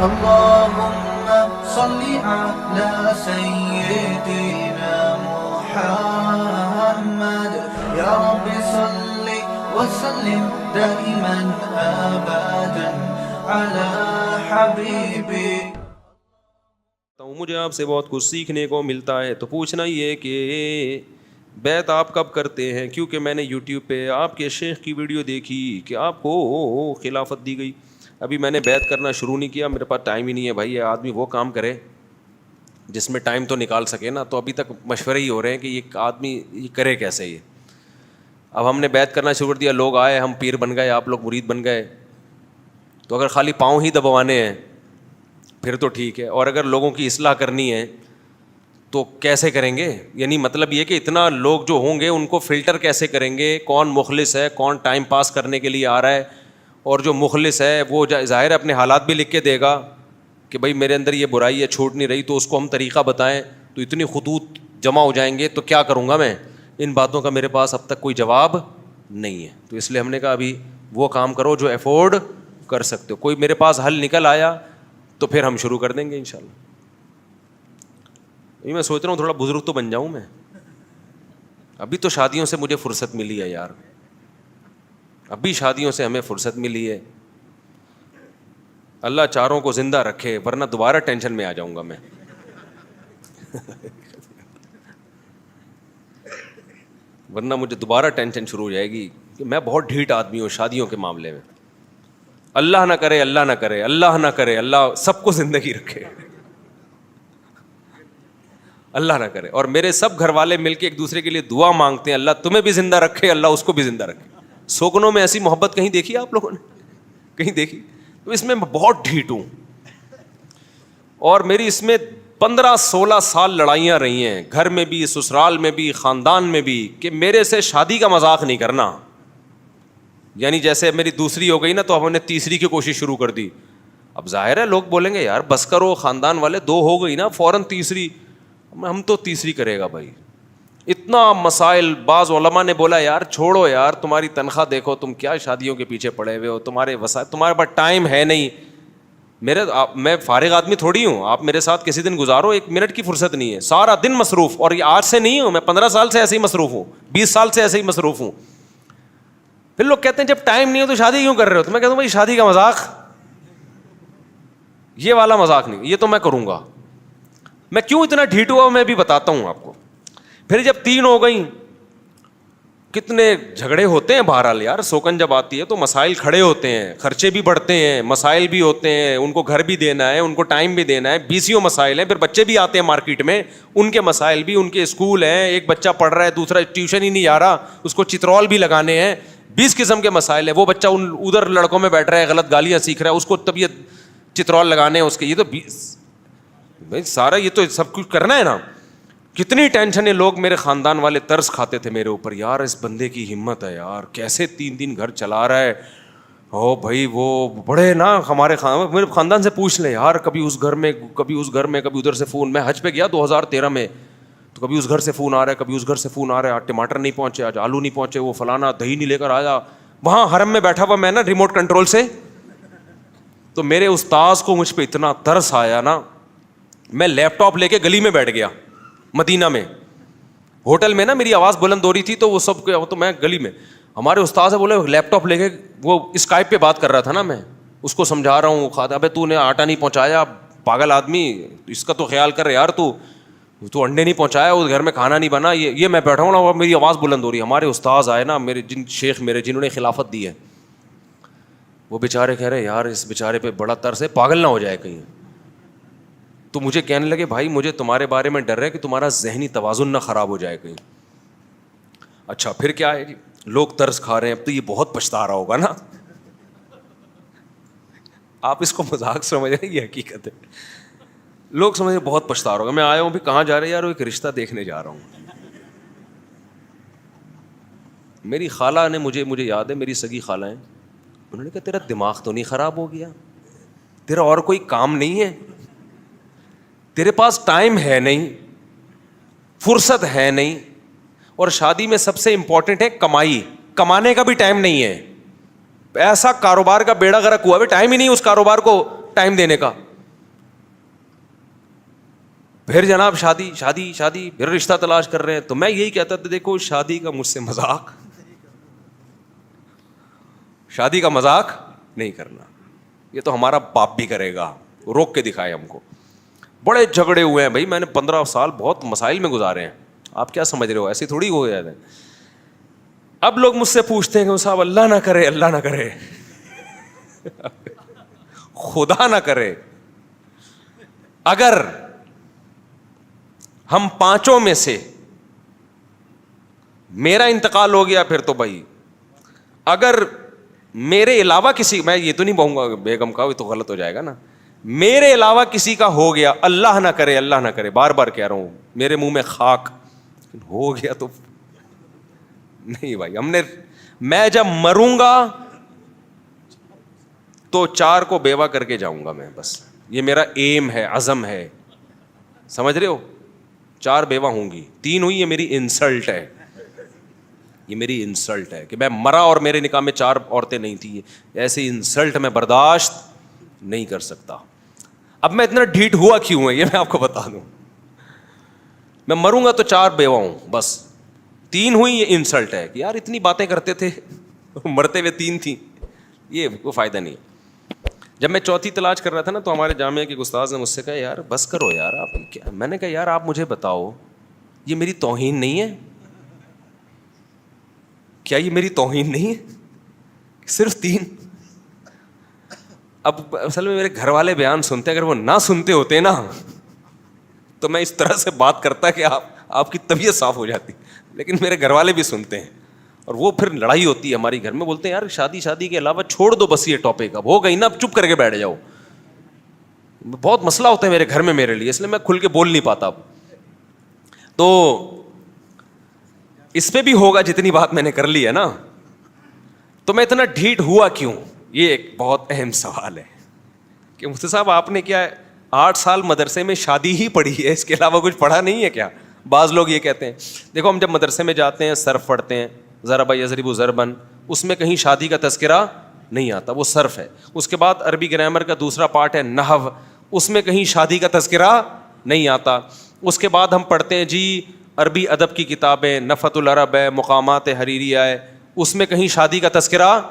اللهم صل على سيدنا محمد يا رب صل وسلم دائما ابدا على حبيبك. مجھے آپ سے بہت کچھ سیکھنے کو ملتا ہے. تو پوچھنا یہ کہ بیعت آپ کب کرتے ہیں؟ کیونکہ میں نے یوٹیوب پہ آپ کے شیخ کی ویڈیو دیکھی کہ آپ کو خلافت دی گئی. ابھی میں نے بیعت کرنا شروع نہیں کیا, میرے پاس ٹائم ہی نہیں ہے بھائی. آدمی وہ کام کرے جس میں ٹائم تو نکال سکے نا. تو ابھی تک مشورے ہی ہو رہے ہیں کہ یہ آدمی یہ کرے کیسے. یہ اب ہم نے بیعت کرنا شروع کر دیا, لوگ آئے, ہم پیر بن گئے, آپ لوگ مرید بن گئے. تو اگر خالی پاؤں ہی دبوانے ہیں پھر تو ٹھیک ہے, اور اگر لوگوں کی اصلاح کرنی ہے تو کیسے کریں گے؟ یعنی مطلب یہ کہ اتنا لوگ جو ہوں گے ان کو فلٹر کیسے کریں گے؟ کون مخلص ہے, کون ٹائم پاس کرنے کے لیے آ رہا ہے, اور جو مخلص ہے وہ ظاہر اپنے حالات بھی لکھ کے دے گا کہ بھائی میرے اندر یہ برائی ہے, چھوٹ نہیں رہی, تو اس کو ہم طریقہ بتائیں تو اتنی خطوط جمع ہو جائیں گے. تو کیا کروں گا میں؟ ان باتوں کا میرے پاس اب تک کوئی جواب نہیں ہے. تو اس لیے ہم نے کہا ابھی وہ کام کرو جو افورڈ کر سکتے ہو. کوئی میرے پاس حل نکل آیا تو پھر ہم شروع کر دیں گے انشاءاللہ. میں سوچ رہا ہوں تھوڑا بزرگ تو بن جاؤں میں. ابھی تو شادیوں سے مجھے فرصت ملی ہے یار, ابھی شادیوں سے ہمیں فرصت ملی ہے. اللہ چاروں کو زندہ رکھے, ورنہ دوبارہ ٹینشن میں آ جاؤں گا میں. ورنہ مجھے دوبارہ ٹینشن شروع ہو جائے گی کہ میں بہت ڈھیٹ آدمی ہوں شادیوں کے معاملے میں. اللہ نہ کرے, اللہ نہ کرے, اللہ نہ کرے, اللہ سب کو زندگی رکھے, اللہ نہ کرے. اور میرے سب گھر والے مل کے ایک دوسرے کے لیے دعا مانگتے ہیں, اللہ تمہیں بھی زندہ رکھے, اللہ اس کو بھی زندہ رکھے. سوگنوں میں ایسی محبت کہیں دیکھی آپ لوگوں نے؟ کہیں دیکھی؟ تو اس میں بہت ڈھیٹ ہوں, اور میری اس میں 15-16 سال لڑائیاں رہی ہیں, گھر میں بھی, سسرال میں بھی, خاندان میں بھی, کہ میرے سے شادی کا مذاق نہیں کرنا. یعنی جیسے میری دوسری ہو گئی نا تو اب ہم نے تیسری کی کوشش شروع کر دی. اب ظاہر ہے لوگ بولیں گے یار بس کرو, خاندان والے, 2 ہو گئی نا فوراً تیسری. ہم تو تیسری کرے گا بھائی. اتنا مسائل. بعض علماء نے بولا یار چھوڑو یار, تمہاری تنخواہ دیکھو, تم کیا شادیوں کے پیچھے پڑے ہوئے ہو, تمہارے وسائل, تمہارے پاس ٹائم ہے نہیں. میں فارغ آدمی تھوڑی ہوں, آپ میرے ساتھ کسی دن گزارو, 1 منٹ کی فرصت نہیں ہے, سارا دن مصروف. اور یہ آج سے نہیں ہوں, میں 15 سال سے ایسے ہی مصروف ہوں, 20 سال سے ایسے ہی مصروف ہوں. پھر لوگ کہتے ہیں جب ٹائم نہیں ہو تو شادی کیوں کر رہے ہو؟ تو میں کہتا ہوں بھائی شادی کا مذاق, یہ والا مذاق نہیں, یہ تو میں کروں گا. میں کیوں اتنا ڈھیٹ ہوا میں بھی بتاتا ہوں آپ کو. پھر جب 3 ہو گئیں, کتنے جھگڑے ہوتے ہیں بہرحال یار. سوکن جب آتی ہے تو مسائل کھڑے ہوتے ہیں, خرچے بھی بڑھتے ہیں, مسائل بھی ہوتے ہیں, ان کو گھر بھی دینا ہے, ان کو ٹائم بھی دینا ہے, 20 مسائل ہیں. پھر بچے بھی آتے ہیں مارکیٹ میں, ان کے مسائل بھی, ان کے اسکول ہیں, ایک بچہ پڑھ رہا ہے, دوسرا ٹیوشن ہی نہیں جا رہا, اس کو چترول بھی لگانے ہیں, 20 قسم کے مسائل ہیں. وہ بچہ ادھر لڑکوں میں بیٹھ رہا ہے, غلط گالیاں سیکھ رہا ہے, اس کو طبیعت چترول لگانے ہیں اس کے. یہ تو بھائی سارا یہ تو سب کچھ کرنا ہے نا. کتنی ٹینشن ہے. لوگ میرے خاندان والے ترس کھاتے تھے میرے اوپر, یار اس بندے کی ہمت ہے یار, کیسے 3 گھر چلا رہا ہے. او بھائی وہ بڑے نا ہمارے میرے خاندان سے پوچھ لیں یار, کبھی اس گھر میں, کبھی اس گھر میں, کبھی ادھر سے فون. میں حج پہ گیا 2013 میں, تو کبھی اس گھر سے فون آ رہا ہے, کبھی اس گھر سے فون آ رہا ہے, آج ٹماٹر نہیں پہنچے, آج آلو نہیں پہنچے, وہ فلانا دہی نہیں لے کر آیا. وہاں حرم میں بیٹھا ہوا میں نا ریموٹ کنٹرول سے, تو میرے استاذ کو مجھ پہ اتنا ترس آیا نا, میں لیپ ٹاپ لے کے گلی میں بیٹھ گیا مدینہ میں. ہوٹل میں نا میری آواز بلند ہو رہی تھی تو وہ سب, تو میں گلی میں, ہمارے استاد سے بولے لیپ ٹاپ لے کے, وہ اسکائپ پہ بات کر رہا تھا نا, میں اس کو سمجھا رہا ہوں, ابے تو نے آٹا نہیں پہنچایا پاگل آدمی, اس کا تو خیال کر یار, تو انڈے نہیں پہنچایا, اس گھر میں کھانا نہیں بنا. یہ میں بیٹھا ہوں نا, میری آواز بلند ہو رہی ہے. ہمارے استاد آئے نا, میرے شیخ میرے جنہوں نے خلافت دی ہے, وہ بیچارے کہہ رہے یار اس بیچارے پہ بڑا ترس ہے, پاگل نہ ہو جائے کہیں. تو مجھے کہنے لگے بھائی مجھے تمہارے بارے میں ڈر ہے کہ تمہارا ذہنی توازن نہ خراب ہو جائے کہیں. اچھا پھر کیا ہے, لوگ ترس کھا رہے ہیں, اب تو یہ بہت پچھتا رہا ہوگا نا. آپ اس کو مذاق سمجھ رہے ہیں, یہ حقیقت ہے. لوگ سمجھ رہے بہت پچھتا رہا ہوگا. میں آیا ہوں بھی کہاں جا رہے یار, وہ ایک رشتہ دیکھنے جا رہا ہوں. میری خالہ نے مجھے یاد ہے, میری سگی خالہ ہیں, انہوں نے کہا تیرا دماغ تو نہیں خراب ہو گیا, تیرا اور کوئی کام نہیں ہے, تیرے پاس ٹائم ہے نہیں, فرصت ہے نہیں, اور شادی میں سب سے امپورٹنٹ ہے کمائی, کمانے کا بھی ٹائم نہیں ہے. ایسا کاروبار کا بیڑا غرق ہوا ہے, ٹائم ہی نہیں اس کاروبار کو ٹائم دینے کا. پھر جناب شادی شادی شادی, پھر رشتہ تلاش کر رہے ہیں. تو میں یہی کہتا تھا دیکھو شادی کا مجھ سے مذاق, شادی کا مذاق نہیں کرنا, یہ تو ہمارا باپ بھی کرے گا, روک کے دکھائے ہم کو. بڑے جھگڑے ہوئے ہیں بھائی, میں نے 15 سال بہت مسائل میں گزارے ہیں, آپ کیا سمجھ رہے ہو, ایسے تھوڑی ہو جاتے ہیں. اب لوگ مجھ سے پوچھتے ہیں کہ صاحب اللہ نہ کرے, اللہ نہ کرے, خدا نہ کرے, اگر ہم پانچوں میں سے میرا انتقال ہو گیا پھر تو بھائی, اگر میرے علاوہ کسی, میں یہ تو نہیں کہوں گا بیگم کا, یہ تو غلط ہو جائے گا نا, میرے علاوہ کسی کا ہو گیا, اللہ نہ کرے, اللہ نہ کرے, بار بار کہہ رہا ہوں, میرے منہ میں خاک, ہو گیا تو نہیں بھائی. ہم نے, میں جب مروں گا تو 4 کو بیوہ کر کے جاؤں گا میں, بس یہ میرا ایم ہے, عزم ہے, سمجھ رہے ہو. 4 بیوہ ہوں گی, 3 ہوئی, یہ میری انسلٹ ہے, یہ میری انسلٹ ہے کہ میں مرا اور میرے نکاح میں 4 عورتیں نہیں تھیں. ایسی انسلٹ میں برداشت نہیں کر سکتا. اب میں اتنا ڈھیٹ ہوا کیوں ہے یہ میں آپ کو بتا دوں. میں مروں گا تو 4 بیوہ ہوں, بس 3 ہوئی, یہ انسلٹ ہے کہ یار اتنی باتیں کرتے تھے, مرتے ہوئے 3 تھیں, یہ کوئی فائدہ نہیں. جب میں چوتھی تلاش کر رہا تھا نا, تو ہمارے جامعہ کے استاذ نے مجھ سے کہا یار بس کرو یار آپ کیا. میں نے کہا یار آپ مجھے بتاؤ, یہ میری توہین نہیں ہے کیا, یہ میری توہین نہیں ہے, صرف 3. اب اصل میں میرے گھر والے بیان سنتے, اگر وہ نہ سنتے ہوتے نا تو میں اس طرح سے بات کرتا کہ آپ کی طبیعت صاف ہو جاتی, لیکن میرے گھر والے بھی سنتے ہیں, اور وہ پھر لڑائی ہوتی ہے ہماری گھر میں, بولتے ہیں یار شادی کے علاوہ چھوڑ دو بس یہ ٹاپک, اب ہو گئی نا, اب چپ کر کے بیٹھ جاؤ. بہت مسئلہ ہوتا ہے میرے گھر میں میرے لیے, اس لیے میں کھل کے بول نہیں پاتا. اب تو اس پہ بھی ہوگا جتنی بات میں نے کر لی ہے نا. تو میں اتنا ڈھیٹ ہوا کیوں, یہ ایک بہت اہم سوال ہے کہ مفتی صاحب آپ نے کیا 8 سال مدرسے میں شادی ہی پڑھی ہے, اس کے علاوہ کچھ پڑھا نہیں ہے کیا. بعض لوگ یہ کہتے ہیں. دیکھو ہم جب مدرسے میں جاتے ہیں, صرف پڑھتے ہیں, ضرب یضرب ضربن, اس میں کہیں شادی کا تذکرہ نہیں آتا, وہ صرف ہے. اس کے بعد عربی گرامر کا دوسرا پارٹ ہے نحو, اس میں کہیں شادی کا تذکرہ نہیں آتا. اس کے بعد ہم پڑھتے ہیں جی عربی ادب کی کتابیں, نفحۃ العرب ہے, مقامات حریریہ ہے, اس میں کہیں شادی کا تذکرہ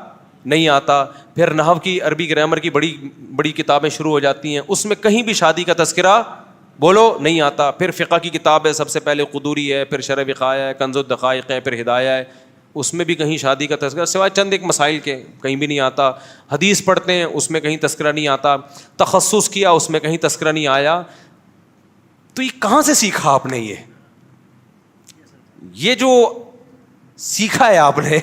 نہیں آتا. پھر نحو کی, عربی گرامر کی بڑی بڑی کتابیں شروع ہو جاتی ہیں, اس میں کہیں بھی شادی کا تذکرہ بولو نہیں آتا. پھر فقہ کی کتاب ہے, سب سے پہلے قدوری ہے, پھر شرح وقایہ ہے, کنز الدقائق ہے, پھر ہدایہ ہے, اس میں بھی کہیں شادی کا تذکرہ سوائے چند ایک مسائل کے کہیں بھی نہیں آتا. حدیث پڑھتے ہیں, اس میں کہیں تذکرہ نہیں آتا. تخصص کیا, اس میں کہیں تذکرہ نہیں آیا. تو یہ کہاں سے سیکھا آپ نے, یہ جو سیکھا ہے آپ نے,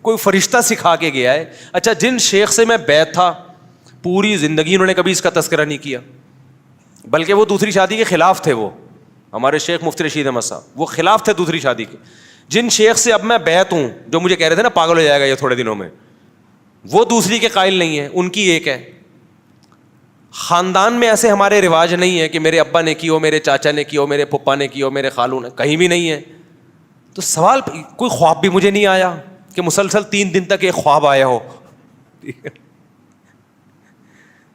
کوئی فرشتہ سکھا کے گیا ہے. اچھا جن شیخ سے میں بیعت تھا, پوری زندگی انہوں نے کبھی اس کا تذکرہ نہیں کیا, بلکہ وہ دوسری شادی کے خلاف تھے. وہ ہمارے شیخ مفتی رشید احمد صاحب, وہ خلاف تھے دوسری شادی کے. جن شیخ سے اب میں بیعت ہوں, جو مجھے کہہ رہے تھے نا پاگل ہو جائے گا یہ تھوڑے دنوں میں, وہ دوسری کے قائل نہیں ہے, ان کی ایک ہے. خاندان میں ایسے ہمارے رواج نہیں ہے کہ میرے ابا نے کی ہو, میرے چاچا نے کی ہو, میرے پھپھا نے کی ہو, میرے خالو نے, کہیں بھی نہیں ہے. تو سوال, کوئی خواب بھی مجھے نہیں آیا کہ مسلسل 3 دن تک ایک خواب آیا ہو.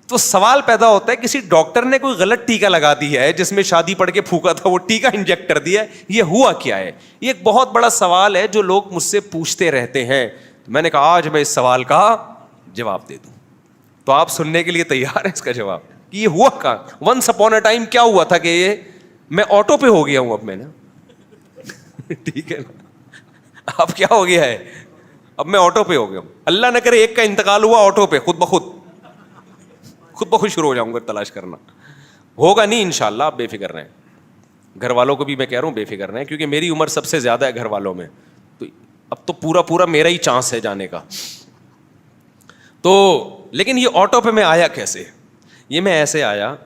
تو سوال پیدا ہوتا ہے کسی ڈاکٹر نے کوئی غلط ٹیکا لگا دیا ہے جس میں شادی پڑھ کے پھونکا تھا, وہ ٹیکا انجیکٹ کر دیا ہے, یہ ہوا کیا ہے. یہ ایک بہت بڑا سوال ہے جو لوگ مجھ سے پوچھتے رہتے ہیں. میں نے کہا آج میں اس سوال کا جواب دے دوں, تو آپ سننے کے لیے تیار ہیں اس کا جواب کہ یہ ہوا کہاں. ونس اپون اے ٹائم کیا ہوا تھا کہ یہ میں آٹو پہ ہو گیا ہوں اب میں نا. ٹھیک ہے نا, اب کیا ہو گیا ہے, اب میں آٹو پہ ہو گیا ہوں. اللہ نہ کرے ایک کا انتقال ہوا آٹو پہ, خود بخود شروع ہو جاؤں گا تلاش کرنا. ہوگا نہیں انشاءاللہ, آپ بے فکر رہیں. گھر والوں کو بھی میں کہہ رہا ہوں بے فکر رہیں, کیونکہ میری عمر سب سے زیادہ ہے گھر والوں میں, تو اب تو پورا میرا ہی چانس ہے جانے کا. تو لیکن یہ آٹو پہ میں آیا کیسے, یہ میں ایسے آیا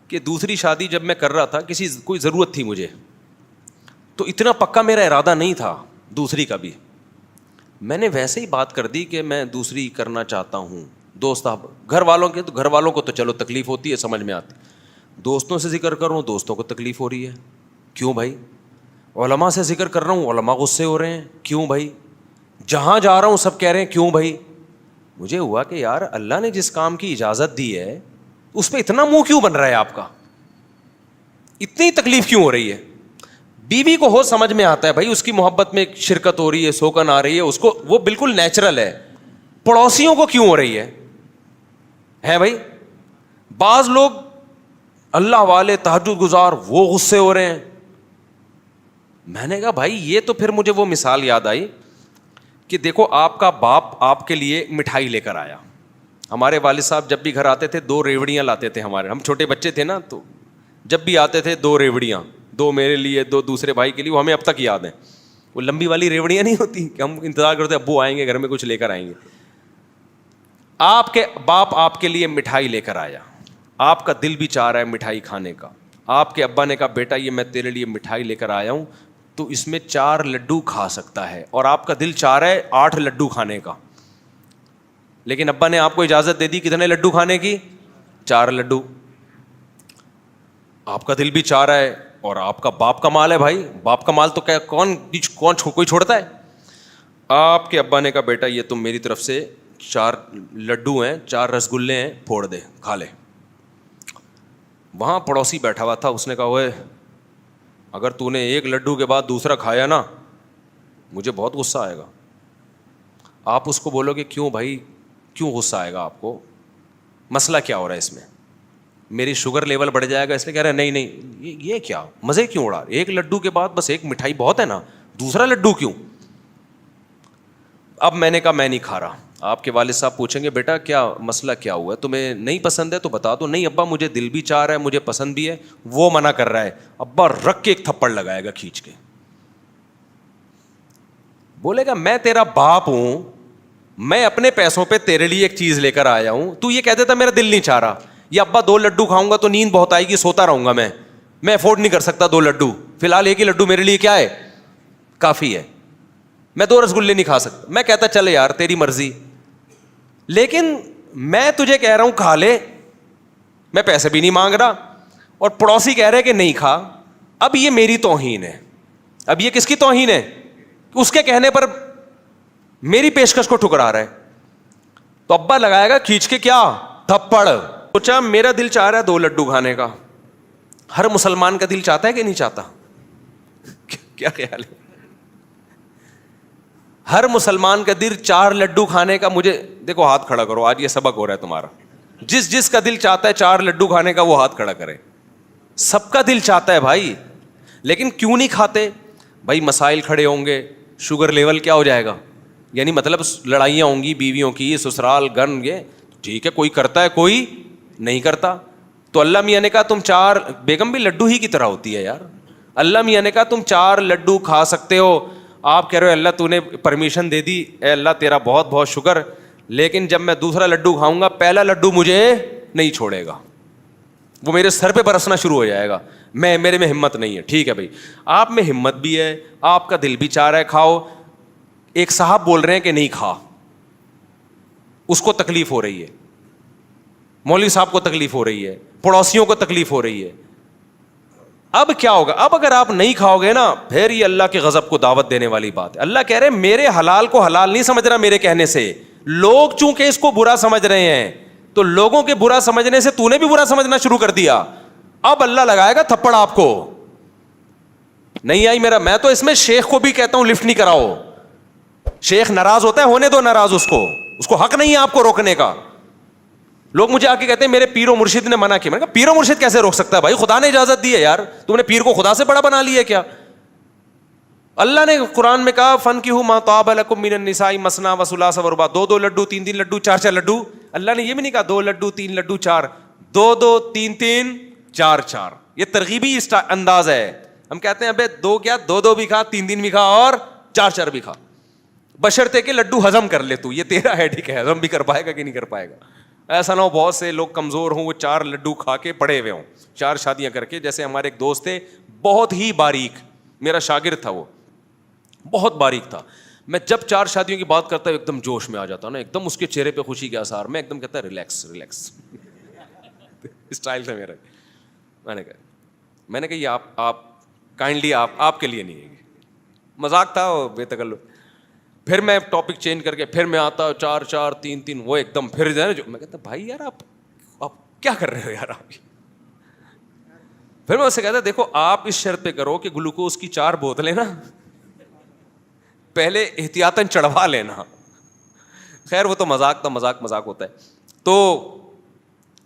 کہ دوسری شادی جب میں کر رہا تھا, کوئی ضرورت تھی مجھے, تو اتنا پکا میرا ارادہ نہیں تھا دوسری کا بھی. میں نے ویسے ہی بات کر دی کہ میں دوسری کرنا چاہتا ہوں. دوست گھر والوں کے, تو گھر والوں کو تو چلو تکلیف ہوتی ہے, سمجھ میں آتی. دوستوں سے ذکر کر رہا ہوں, دوستوں کو تکلیف ہو رہی ہے. کیوں بھائی؟ علماء سے ذکر کر رہا ہوں, علماء غصے ہو رہے ہیں. کیوں بھائی؟ جہاں جا رہا ہوں سب کہہ رہے ہیں کیوں بھائی. مجھے ہوا کہ یار اللہ نے جس کام کی اجازت دی ہے اس پہ اتنا منہ کیوں بن رہا ہے آپ کا, اتنی تکلیف کیوں ہو رہی ہے؟ بیوی کو ہو سمجھ میں آتا ہے بھائی, اس کی محبت میں شرکت ہو رہی ہے, سوکن آ رہی ہے, اس کو وہ بالکل نیچرل ہے. پڑوسیوں کو کیوں ہو رہی ہے بھائی؟ بعض لوگ اللہ والے تہجد گزار وہ غصے ہو رہے ہیں. میں نے کہا بھائی یہ تو پھر مجھے وہ مثال یاد آئی کہ دیکھو آپ کا باپ آپ کے لیے مٹھائی لے کر آیا. ہمارے والد صاحب جب بھی گھر آتے تھے 2 ریوڑیاں لاتے تھے ہمارے, ہم چھوٹے بچے تھے نا, تو جب بھی آتے تھے 2 ریوڑیاں, 2 میرے لیے 2 دوسرے بھائی کے لیے, وہ ہمیں اب تک یاد ہیں. وہ لمبی والی ریوڑیاں نہیں ہوتی کہ ہم انتظار کرتے ابو آئیں گے گھر میں کچھ لے کر آئیں گے. آپ کے باپ آپ کے لیے مٹھائی لے کر آیا, آپ کا دل بھی چاہ رہا ہے مٹھائی کھانے کا. آپ کے ابا نے کہا بیٹا یہ میں تیرے لیے مٹھائی لے کر آیا ہوں, تو اس میں 4 لڈو کھا سکتا ہے, اور آپ کا دل چاہ رہا ہے 8 لڈو کھانے کا. لیکن ابا نے آپ کو اجازت دے دی کتنے لڈو کھانے کی؟ 4 لڈو. آپ کا دل بھی چاہ رہا ہے, اور آپ کا باپ کا مال ہے بھائی, باپ کا مال تو کیا کون کوئی چھوڑتا ہے؟ آپ کے ابا نے کہا بیٹا یہ تم میری طرف سے 4 لڈو ہیں, 4 رسگلے ہیں, پھوڑ دے کھا لے. وہاں پڑوسی بیٹھا ہوا تھا, اس نے کہا اوئے اگر تو نے 1 لڈو کے بعد دوسرا کھایا نا مجھے بہت غصہ آئے گا. آپ اس کو بولو گے کیوں بھائی, کیوں غصہ آئے گا آپ کو, مسئلہ کیا ہو رہا ہے اس میں, میری شوگر لیول بڑھ جائے گا, اس لیے کہہ رہے ہیں نہیں یہ کیا مزے کیوں اڑا, 1 لڈو کے بعد بس 1 مٹھائی بہت ہے نا, دوسرا لڈو کیوں؟ اب میں نے کہا میں نہیں کھا رہا. آپ کے والد صاحب پوچھیں گے بیٹا کیا مسئلہ کیا ہوا ہے, تمہیں نہیں پسند ہے تو بتا دو. نہیں ابا مجھے دل بھی چاہ رہا ہے, مجھے پسند بھی ہے. وہ منع کر رہا ہے, ابا رکھ کے 1 تھپڑ لگائے گا کھینچ کے, بولے گا میں تیرا باپ ہوں, میں اپنے پیسوں پہ تیرے لیے ایک چیز لے کر آیا ہوں, تو یہ کہہ دیتا میرا دل نہیں چاہ رہا, یا ابا 2 لڈو کھاؤں گا تو نیند بہت آئے گی, سوتا رہوں گا, میں افورڈ نہیں کر سکتا 2 لڈو, فی الحال 1 ہی لڈو میرے لیے کیا ہے کافی ہے, میں 2 رسگلے نہیں کھا سکتا. میں کہتا چل یار تیری مرضی, لیکن میں تجھے کہہ رہا ہوں کھا لے, میں پیسے بھی نہیں مانگ رہا, اور پڑوسی کہہ رہے کہ نہیں کھا. اب یہ میری توہین ہے, اب یہ کس کی توہین ہے؟ اس کے کہنے پر میری پیشکش کو ٹھکرا رہا ہے. تو ابا لگائے گا کھینچ کے کیا تھپڑ. سوچا میرا دل چاہ رہا ہے 2 لڈو کھانے کا, ہر مسلمان کا دل چاہتا ہے کہ نہیں چاہتا؟ کیا خیال ہے؟ ہر مسلمان کا دل 4 لڈو کھانے کا. مجھے دیکھو ہاتھ کھڑا کرو, آج یہ سبق ہو رہا ہے تمہارا. جس کا دل چاہتا ہے 4 لڈو کھانے کا وہ ہاتھ کھڑا کرے. سب کا دل چاہتا ہے بھائی, لیکن کیوں نہیں کھاتے بھائی؟ مسائل کھڑے ہوں گے, شوگر لیول کیا ہو جائے گا, یعنی مطلب لڑائیاں ہوں گی بیویوں کی, سسرال گن, یہ ٹھیک ہے کوئی کرتا ہے کوئی نہیں کرتا. تو اللہ میاں نے کہا تم 4, بیگم بھی لڈو ہی کی طرح ہوتی ہے یار, اللہ میاں نے کہا تم 4 لڈو کھا سکتے ہو. آپ کہہ رہے ہو اللہ تو نے پرمیشن دے دی, اے اللہ تیرا بہت بہت شکر, لیکن جب میں دوسرا لڈو کھاؤں گا پہلا لڈو مجھے نہیں چھوڑے گا, وہ میرے سر پہ برسنا شروع ہو جائے گا. میرے میں ہمت نہیں ہے. ٹھیک ہے بھائی, آپ میں ہمت بھی ہے, آپ کا دل بھی چاہ رہا ہے کھاؤ. ایک صاحب بول رہے ہیں کہ نہیں کھا, اس کو تکلیف ہو رہی ہے, مولوی صاحب کو تکلیف ہو رہی ہے, پڑوسیوں کو تکلیف ہو رہی ہے. اب کیا ہوگا؟ اب اگر آپ نہیں کھاؤ گے نا, پھر یہ اللہ کے غضب کو دعوت دینے والی بات ہے. اللہ کہہ رہے میرے حلال کو حلال نہیں سمجھ رہا میرے کہنے سے, لوگ چونکہ اس کو برا سمجھ رہے ہیں, تو لوگوں کے برا سمجھنے سے تو نے بھی برا سمجھنا شروع کر دیا. اب اللہ لگائے گا تھپڑ آپ کو. نہیں آئی میرا, میں تو اس میں شیخ کو بھی کہتا ہوں لفٹ نہیں کراؤ. شیخ ناراض ہوتا ہے, ہونے دو ناراض, اس کو حق نہیں ہے آپ کو روکنے کا. لوگ مجھے آ کے کہتے ہیں میرے پیر و مرشد نے منع کیا. میں نے کہا پیر و مرشد کیسے روک سکتا ہے بھائی؟ خدا نے اجازت دی ہے یار, تم نے پیر کو خدا سے بڑا بنا لیا کیا؟ اللہ نے قرآن میں کہا فَانْكِحُوا مَا طَابَ لَكُم مِّنَ النِّسَاءِ مَثْنَىٰ وَثُلَاثَ وَرُبَاعَ, 2 لڈو 3 لڈو 4 لڈو. اللہ نے یہ بھی نہیں کہا 2 لڈو 3 لڈو 4, 2 3 3 4 4. یہ ترغیبی انداز ہے. ہم کہتے ہیں ابے 2 کیا 2 بھی کھا, 3 بھی کھا, اور 4 بھی کھا, بشرطے کہ لڈو ہضم کر لے. تو یہ تیرا ہے, ٹھیک ہے, ہضم بھی کر پائے گا کہ نہیں کر پائے گا. ایسا نہ ہو بہت سے لوگ کمزور ہوں, وہ 4 لڈو کھا کے پڑے ہوئے ہوں, 4 شادیاں کر کے. جیسے ہمارے ایک دوست تھے بہت ہی باریک, میرا شاگرد تھا, وہ بہت باریک تھا. میں جب 4 شادیوں کی بات کرتا ہوں ایک دم جوش میں آ جاتا ہوں نا, ایک دم اس کے چہرے پہ خوشی کے آثار, میں ایک دم کہتا ریلیکس ریلیکس اسٹائل تھا میرا. میں نے کہا یہ آپ کائنڈلی آپ کے لیے نہیں ہے, مذاق تھا وہ بے تکلف. پھر میں ٹاپک چینج کر کے پھر میں آتا 4 4 3 3, وہ ایک دم پھر جو ہے نا, جو میں کہتا بھائی یار آپ کیا کر رہے ہو یار آپ؟ پھر میں اسے کہتا دیکھو آپ اس شرط پہ کرو کہ گلوکوز کی 4 بوتلیں نا پہلے احتیاطاً چڑھوا لینا. خیر وہ تو مذاق تھا, مذاق ہوتا ہے. تو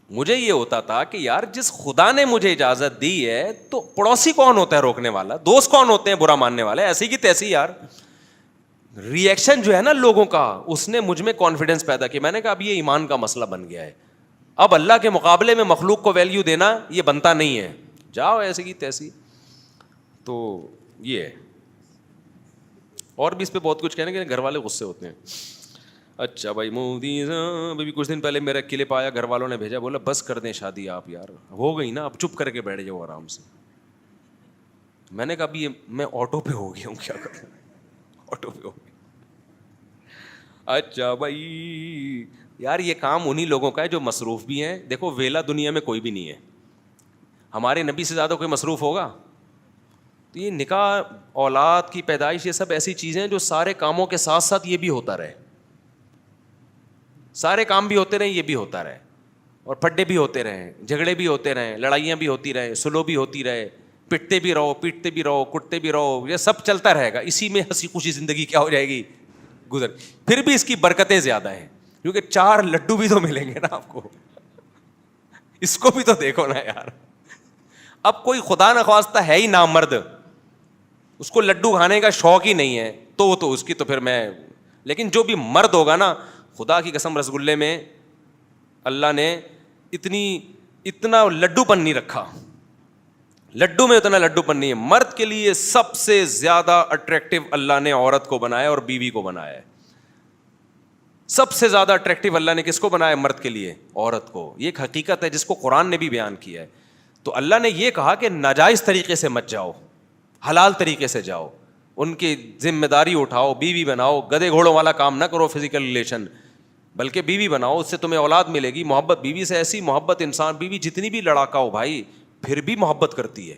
مجھے یہ ہوتا تھا کہ یار جس خدا نے مجھے اجازت دی ہے تو پڑوسی کون ہوتا ہے روکنے والا, دوست کون ہوتے ہیں برا ماننے والے, ایسی کی تیسی. یار ری ایکشن جو ہے نا لوگوں کا, اس نے مجھ میں کانفیڈینس پیدا کیا. میں نے کہا اب یہ ایمان کا مسئلہ بن گیا ہے, اب اللہ کے مقابلے میں مخلوق کو ویلیو دینا یہ بنتا نہیں ہے, جاؤ ایسی کی تیسی. تو یہ ہے. اور بھی اس پہ بہت کچھ کہنے کے گھر والے غصے ہوتے ہیں. اچھا بھائی مودی ابھی کچھ دن پہلے میرا کلپ آیا, گھر والوں نے بھیجا, بولا بس کر دیں شادی آپ, یار ہو گئی نا اب چپ کر کے بیٹھ جاؤ آرام سے. میں نے کہا ابھی میں آٹو پہ ہو گیا ہوں, کیا کروں, آٹو پہ ہو گیا. اچھا بھائی یار یہ کام انہی لوگوں کا ہے جو مصروف بھی ہیں. دیکھو ویلا دنیا میں کوئی بھی نہیں ہے, ہمارے نبی سے زیادہ کوئی مصروف ہوگا؟ تو یہ نکاح, اولاد کی پیدائش, یہ سب ایسی چیزیں ہیں جو سارے کاموں کے ساتھ ساتھ یہ بھی ہوتا رہے, سارے کام بھی ہوتے رہے, یہ بھی ہوتا رہے, اور پھڈے بھی ہوتے رہے, جھگڑے بھی ہوتے رہے, لڑائیاں بھی ہوتی رہے, سلو بھی ہوتی رہے, پٹتے بھی رہو, پیٹتے بھی رہو, کٹتے بھی رہو, یہ سب چلتا رہے گا. اسی میں ہنسی خوشی زندگی کیا ہو جائے گی, گزر. پھر بھی اس کی برکتیں زیادہ ہیں کیونکہ 4 لڈو بھی تو ملیں گے نا آپ کو, اس کو بھی تو دیکھو نا یار. اب کوئی خدا نخواستہ ہے ہی نامرد, اس کو لڈو کھانے کا شوق ہی نہیں ہے, تو اس کی تو پھر میں, لیکن جو بھی مرد ہوگا نا, خدا کی قسم رسگلے میں اللہ نے اتنا لڈو پن نہیں رکھا, لڈو میں اتنا لڈو پن نہیں ہے. مرد کے لیے سب سے زیادہ اٹریکٹیو اللہ نے عورت کو بنایا اور بیوی کو بنایا ہے. سب سے زیادہ اٹریکٹیو اللہ نے کس کو بنایا؟ مرد کے لیے عورت کو. یہ ایک حقیقت ہے جس کو قرآن نے بھی بیان کیا ہے. تو اللہ نے یہ کہا کہ ناجائز طریقے سے مت جاؤ, حلال طریقے سے جاؤ, ان کی ذمہ داری اٹھاؤ, بیوی بناؤ, گدے گھوڑوں والا کام نہ کرو فزیکل ریلیشن, بلکہ بیوی بناؤ, اس سے تمہیں اولاد ملے گی. محبت بیوی سے, ایسی محبت انسان, بیوی جتنی بھی لڑاکا ہو بھائی پھر بھی محبت کرتی ہے,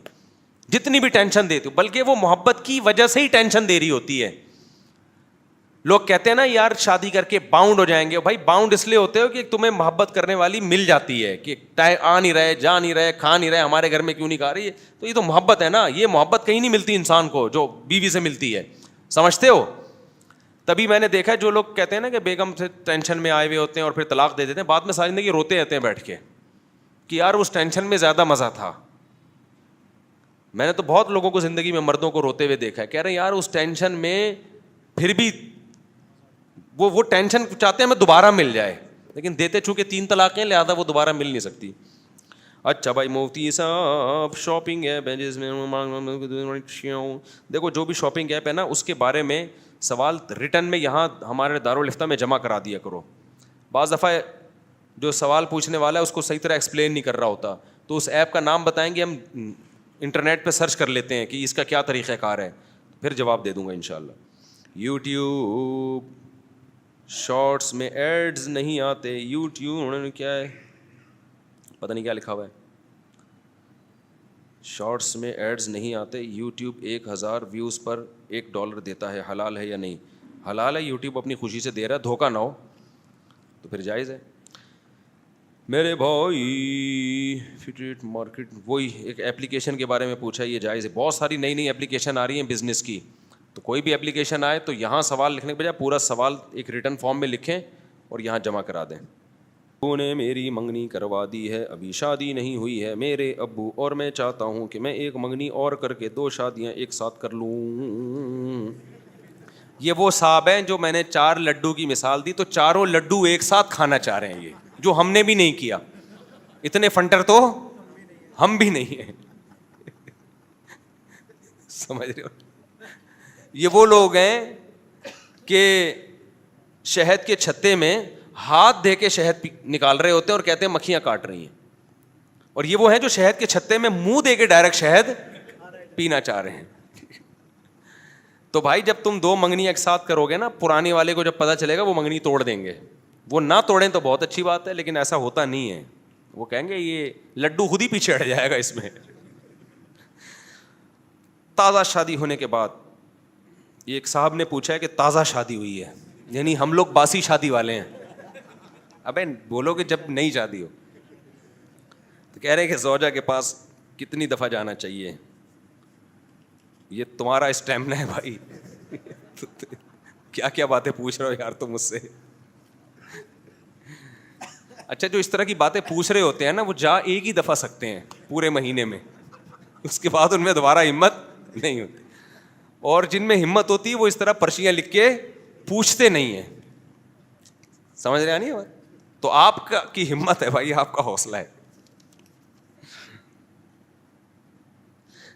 جتنی بھی ٹینشن دیتی ہو, بلکہ وہ محبت کی وجہ سے ہی ٹینشن دے رہی ہوتی ہے. لوگ کہتے ہیں نا یار شادی کر کے باؤنڈ ہو جائیں گے, بھائی باؤنڈ اس لیے ہوتے ہو کہ تمہیں محبت کرنے والی مل جاتی ہے, کہ آ نہیں رہے, جا نہیں رہے, کھا نہیں رہے, ہمارے گھر میں کیوں نہیں کھا رہی ہے, تو یہ تو محبت ہے نا. یہ محبت کہیں نہیں ملتی انسان کو جو بیوی سے ملتی ہے, سمجھتے ہو؟ تبھی میں نے دیکھا جو لوگ کہتے ہیں نا کہ بیگم سے ٹینشن میں آئے ہوئے ہوتے ہیں اور پھر طلاق دے دیتے ہیں, بعد میں ساری زندگی روتے رہتے ہیں بیٹھ کے کہ یار اس ٹینشن میں زیادہ مزہ تھا. میں نے تو بہت لوگوں کو زندگی میں مردوں کو روتے ہوئے دیکھا ہے, کہہ رہے ہیں یار اس ٹینشن میں پھر بھی وہ ٹینشن چاہتے ہیں میں دوبارہ مل جائے, لیکن دیتے چونکہ 3 طلاقیں لہٰذا وہ دوبارہ مل نہیں سکتی. اچھا بھائی مفتی صاحب شاپنگ ایپ ہے جس میں دیکھو جو بھی شاپنگ ایپ ہے نا اس کے بارے میں سوال ریٹن میں یہاں ہمارے دارالفتہ میں جمع کرا دیا کرو. بعض دفعہ جو سوال پوچھنے والا ہے اس کو صحیح طرح ایکسپلین نہیں کر رہا ہوتا, تو اس ایپ کا نام بتائیں گے, ہم انٹرنیٹ پہ سرچ کر لیتے ہیں کہ اس کا کیا طریقہ کار ہے, پھر جواب دے دوں گا انشاءاللہ. یوٹیوب شارٹس میں ایڈز نہیں آتے, یوٹیوب کیا ہے پتہ نہیں کیا لکھا ہوا ہے, شارٹس میں ایڈز نہیں آتے, یوٹیوب 1000 ویوز پر $1 دیتا ہے, حلال ہے یا نہیں؟ حلال ہے, یوٹیوب اپنی خوشی سے دے رہا ہے, دھوکہ نہ ہو تو پھر جائز ہے. میرے بھائی فٹریٹ مارکیٹ, وہی ایک ایپلیکیشن کے بارے میں پوچھا, یہ جائز ہے؟ بہت ساری نئی ایپلیکیشن آ رہی ہیں بزنس کی, تو کوئی بھی ایپلیکیشن آئے تو یہاں سوال لکھنے کے بجائے پورا سوال ایک ریٹن فارم میں لکھیں اور یہاں جمع کرا دیں. ابو نے میری منگنی کروا دی ہے, ابھی شادی نہیں ہوئی ہے میرے ابو, اور میں چاہتا ہوں کہ میں ایک منگنی اور کر کے 2 شادیاں ایک ساتھ کر لوں. یہ وہ صاحب ہیں جو میں نے 4 لڈو کی مثال دی, تو چاروں لڈو ایک ساتھ کھانا چاہ رہے ہیں, یہ جو ہم نے بھی نہیں کیا. اتنے فنٹر تو ہم بھی نہیں ہیں, سمجھ رہے ہو؟ یہ وہ لوگ ہیں کہ شہد کے چھتے میں ہاتھ دے کے شہد نکال رہے ہوتے ہیں اور کہتے ہیں مکھیاں کاٹ رہی ہیں, اور یہ وہ ہیں جو شہد کے چھتے میں منہ دے کے ڈائریکٹ شہد پینا چاہ رہے ہیں. تو بھائی جب تم 2 منگنی ایک ساتھ کرو گے نا, پرانے والے کو جب پتہ چلے گا وہ منگنی توڑ دیں گے. وہ نہ توڑیں تو بہت اچھی بات ہے, لیکن ایسا ہوتا نہیں ہے. وہ کہیں گے یہ لڈو خود ہی پیچھے ہٹ جائے گا اس میں. تازہ شادی ہونے کے بعد ایک صاحب نے پوچھا ہے کہ تازہ شادی ہوئی ہے, یعنی ہم لوگ باسی شادی والے ہیں. ابے بولو کہ جب نئی شادی ہو. تو کہہ رہے ہیں کہ زوجہ کے پاس کتنی دفعہ جانا چاہیے. یہ تمہارا اسٹیمنا ہے بھائی. کیا کیا باتیں پوچھ رہے ہو یار تم مجھ سے. اچھا جو اس طرح کی باتیں پوچھ رہے ہوتے ہیں نا وہ جا ایک ہی دفعہ سکتے ہیں پورے مہینے میں, اس کے بعد ان میں دوبارہ ہمت نہیں ہوتی. اور جن میں ہمت ہوتی ہے وہ اس طرح پرچیاں لکھ کے پوچھتے نہیں ہیں. سمجھ رہے نہیں؟ تو آپ کا کی ہمت ہے بھائی, آپ کا حوصلہ ہے.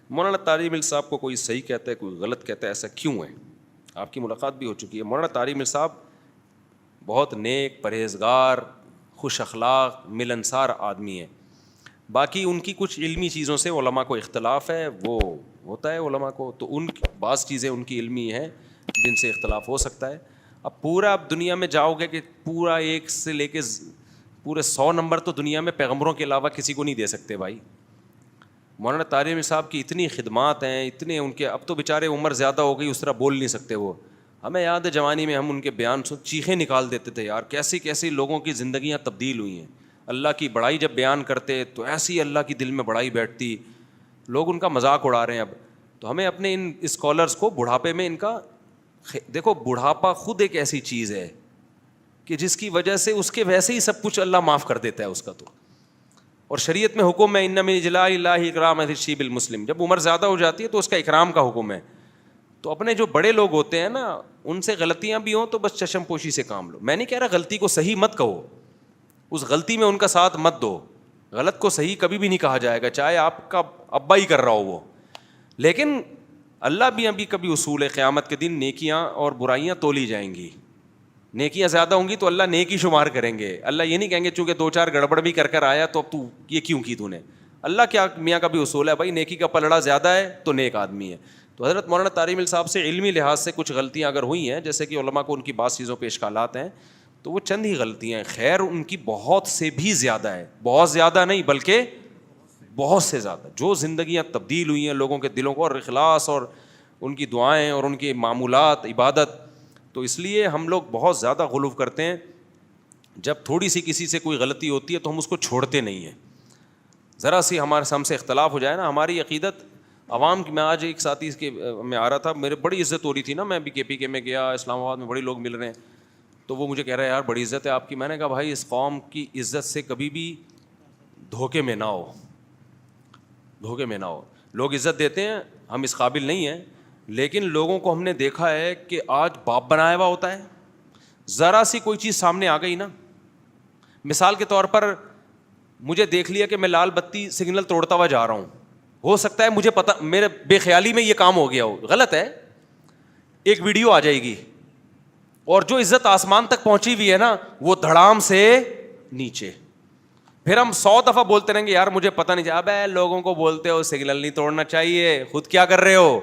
مولانا طارق مل صاحب کو کوئی صحیح کہتا ہے کوئی غلط کہتا ہے, ایسا کیوں ہے؟ آپ کی ملاقات بھی ہو چکی ہے. مولانا طارق مل صاحب بہت نیک, پرہیزگار, خوش اخلاق, ملنسار آدمی ہیں. باقی ان کی کچھ علمی چیزوں سے علماء کو اختلاف ہے, وہ ہوتا ہے علماء کو, تو ان بعض چیزیں ان کی علمی ہیں جن سے اختلاف ہو سکتا ہے. اب پورا آپ دنیا میں جاؤ گے کہ پورا 1 سے لے کے پورے 100 نمبر تو دنیا میں پیغمبروں کے علاوہ کسی کو نہیں دے سکتے بھائی. مولانا طارق صاحب کی اتنی خدمات ہیں, اتنے ان کے, اب تو بیچارے عمر زیادہ ہو گئی, اس طرح بول نہیں سکتے وہ. ہمیں یاد ہے جوانی میں ہم ان کے بیان سن چیخیں نکال دیتے تھے یار, کیسی کیسی لوگوں کی زندگیاں تبدیل ہوئی ہیں. اللہ کی بڑائی جب بیان کرتے تو ایسی اللہ کی دل میں بڑائی بیٹھتی, لوگ ان کا مذاق اڑا رہے ہیں اب. تو ہمیں اپنے ان اسکالرس کو بڑھاپے میں ان کا دیکھو, بڑھاپا خود ایک ایسی چیز ہے کہ جس کی وجہ سے اس کے ویسے ہی سب کچھ اللہ معاف کر دیتا ہے اس کا. تو اور شریعت میں حکم ہے ان من اجلال اللہ اکرام الشیب المسلم, جب عمر زیادہ ہو جاتی ہے تو اس کا اکرام کا حکم ہے. تو اپنے جو بڑے لوگ ہوتے ہیں نا ان سے غلطیاں بھی ہوں تو بس چشم پوشی سے کام لو. میں نہیں کہہ رہا غلطی کو صحیح مت کہو, اس غلطی میں ان کا ساتھ مت دو. غلط کو صحیح کبھی بھی نہیں کہا جائے گا, چاہے آپ کا ابا ہی کر رہا ہو وہ. لیکن اللہ بھی ابھی کبھی اصول ہے, قیامت کے دن نیکیاں اور برائیاں تولی جائیں گی. نیکیاں زیادہ ہوں گی تو اللہ نیکی شمار کریں گے. اللہ یہ نہیں کہیں گے چونکہ 2-4 گڑبڑ بھی کر آیا تو اب تو یہ کیوں کی تو نے. اللہ کیا میاں کا بھی اصول ہے بھائی, نیکی کا پلڑا زیادہ ہے تو نیک آدمی ہے. تو حضرت مولانا طارق مل صاحب سے علمی لحاظ سے کچھ غلطیاں اگر ہوئی ہیں, جیسے کہ علماء کو ان کی بعض چیزوں پہ اشکالات ہیں, تو وہ چند ہی غلطیاں ہیں. خیر ان کی بہت سے بھی زیادہ ہے, بہت زیادہ نہیں بلکہ بہت سے زیادہ, جو زندگیاں تبدیل ہوئی ہیں لوگوں کے دلوں کو, اور اخلاص اور ان کی دعائیں اور ان کے معمولات عبادت. تو اس لیے ہم لوگ بہت زیادہ غلو کرتے ہیں. جب تھوڑی سی کسی سے کوئی غلطی ہوتی ہے تو ہم اس کو چھوڑتے نہیں ہیں. ذرا سی ہم سے اختلاف ہو جائے نا, ہماری عقیدت عوام کی, میں آج ایک ساتھی کے میں آ رہا تھا, میرے بڑی عزت ہو رہی تھی نا, میں بھی KPK میں گیا, اسلام آباد میں بڑے لوگ مل رہے ہیں, تو وہ مجھے کہہ رہا ہے یار بڑی عزت ہے آپ کی. میں نے کہا بھائی اس قوم کی عزت سے کبھی بھی دھوکے میں نہ ہو, دھوکے میں نہ ہو. لوگ عزت دیتے ہیں, ہم اس قابل نہیں ہیں, لیکن لوگوں کو ہم نے دیکھا ہے کہ آج باپ بنایا ہوا ہوتا ہے, ذرا سی کوئی چیز سامنے آ گئی نا, مثال کے طور پر مجھے دیکھ لیا کہ میں لال بتی سگنل توڑتا ہوا جا رہا ہوں, ہو سکتا ہے مجھے پتا, میرے بے خیالی میں یہ کام ہو گیا ہو, غلط ہے, ایک ویڈیو آ جائے گی اور جو عزت آسمان تک پہنچی ہوئی ہے نا وہ دھڑام سے نیچے. پھر ہم 100 دفعہ بولتے رہیں گے یار مجھے پتہ نہیں, ابے لوگوں کو بولتے ہو سگنل نہیں توڑنا چاہیے, خود کیا کر رہے ہو,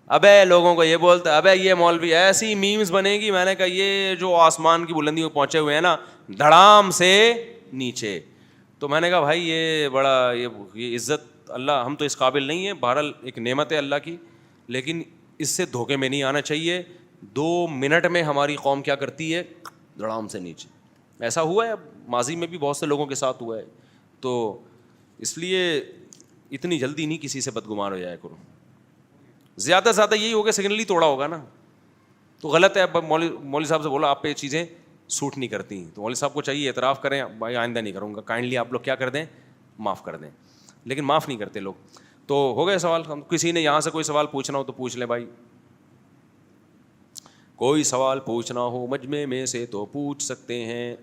ابے لوگوں کو یہ بولتے, ابے یہ مولوی, ایسی میمز بنے گی. میں نے کہا یہ جو آسمان کی بلندی میں پہنچے ہوئے ہیں نا دھڑام سے نیچے. تو میں نے کہا بھائی یہ بڑا یہ عزت اللہ, ہم تو اس قابل نہیں ہیں, بہرحال ایک نعمت ہے اللہ کی, لیکن اس سے دھوکے میں نہیں آنا چاہیے. 2 منٹ میں ہماری قوم کیا کرتی ہے, دھڑام سے نیچے. ایسا ہوا ہے ماضی میں بھی بہت سے لوگوں کے ساتھ ہوا ہے. تو اس لیے اتنی جلدی نہیں کسی سے بدگمان ہو جایا کرو. زیادہ سے زیادہ یہی ہوگا سگنل ہی توڑا ہوگا نا تو غلط ہے. مولوی صاحب سے بولا آپ پہ یہ چیزیں سوٹ نہیں کرتی, تو مولوی صاحب کو چاہیے اعتراف کریں, بھائی آئندہ نہیں کروں گا, کائنڈلی آپ لوگ کیا کر دیں, معاف کر دیں. لیکن معاف نہیں کرتے لوگ. تو ہو گئے سوال, کسی نے یہاں سے کوئی سوال پوچھنا ہو تو پوچھ لیں بھائی, کوئی سوال پوچھنا ہو مجمع میں سے تو پوچھ سکتے ہیں.